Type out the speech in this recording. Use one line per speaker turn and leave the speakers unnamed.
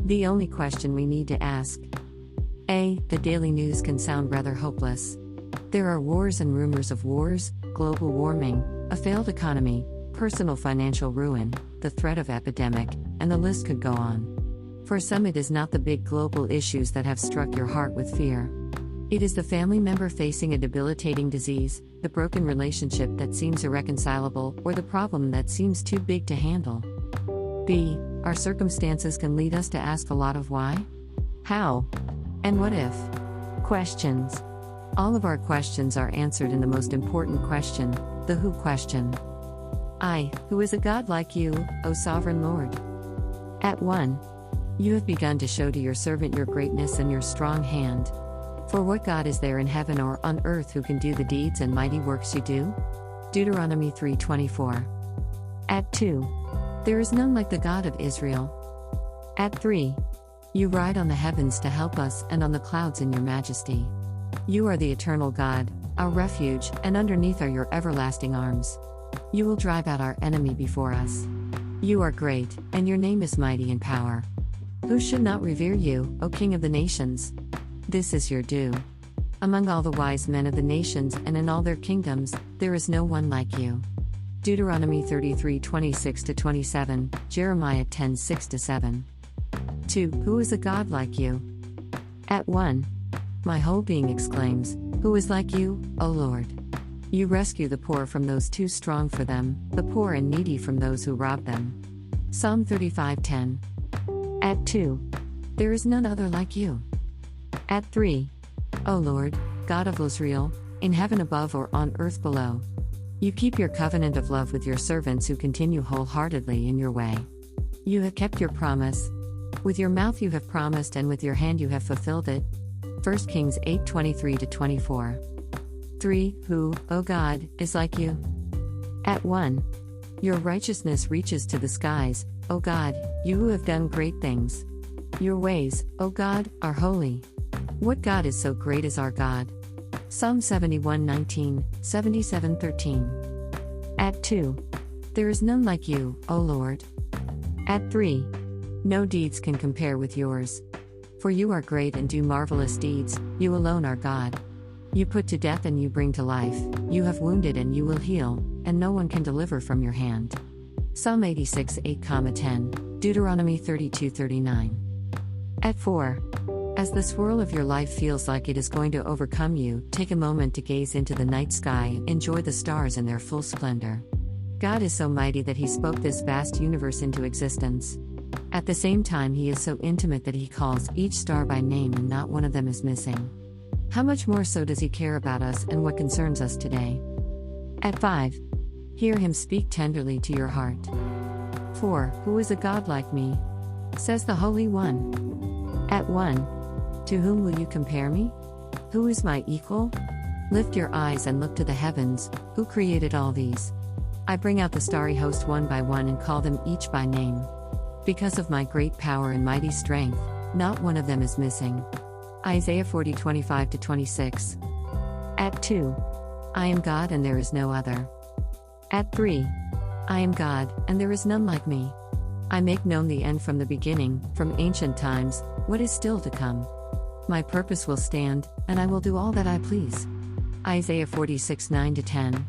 The only question we need to ask. A. The daily news can sound rather hopeless. There are wars and rumors of wars, global warming, a failed economy, personal financial ruin, the threat of epidemic, and the list could go on. For some, it is not the big global issues that have struck your heart with fear. It is the family member facing a debilitating disease, the broken relationship that seems irreconcilable, or the problem that seems too big to handle. B. Our circumstances can lead us to ask a lot of why, how, and what if questions. All of our questions are answered in the most important question, the who question. I, who is a God like you, O sovereign Lord? At 1. You have begun to show to your servant your greatness and your strong hand. For what God is there in heaven or on earth who can do the deeds and mighty works you do? Deuteronomy 3:24. At 2. There is none like the God of Israel. At 3. You ride on the heavens to help us and on the clouds in your majesty. You are the eternal God, our refuge, and underneath are your everlasting arms. You will drive out our enemy before us. You are great, and your name is mighty in power. Who should not revere you, O King of the nations? This is your due. Among all the wise men of the nations and in all their kingdoms, there is no one like you. Deuteronomy 33:26-27, Jeremiah 10:6-7. 2. Who is a God like you? At 1. My whole being exclaims, who is like you, O Lord? You rescue the poor from those too strong for them, the poor and needy from those who rob them. Psalm 35:10. At 2. There is none other like you. At 3. O Lord, God of Israel, in heaven above or on earth below. You keep your covenant of love with your servants who continue wholeheartedly in your way. You have kept your promise. With your mouth you have promised and with your hand you have fulfilled it. 1 Kings 8:23-24. 3. Who, O God, is like you? At 1. Your righteousness reaches to the skies, O God, you who have done great things. Your ways, O God, are holy. What God is so great as our God? Psalm 71:19, 77:13. At 2. There is none like you, O Lord. At 3. No deeds can compare with yours. For you are great and do marvelous deeds, you alone are God. You put to death and you bring to life, you have wounded and you will heal, and no one can deliver from your hand. Psalm 86:8-10, Deuteronomy 32:39. At 4. As the swirl of your life feels like it is going to overcome you, take a moment to gaze into the night sky and enjoy the stars in their full splendor. God is so mighty that He spoke this vast universe into existence. At the same time, He is so intimate that He calls each star by name and not one of them is missing. How much more so does He care about us and what concerns us today? At 5. Hear Him speak tenderly to your heart. 4. Who is a God like me? Says the Holy One. At 1. To whom will you compare me? Who is my equal? Lift your eyes and look to the heavens, who created all these? I bring out the starry host one by one and call them each by name. Because of my great power and mighty strength, not one of them is missing. Isaiah 40:25-26. At 2. I am God and there is no other. At 3. I am God, and there is none like me. I make known the end from the beginning, from ancient times, what is still to come. My purpose will stand, and I will do all that I please. Isaiah 46:9-10.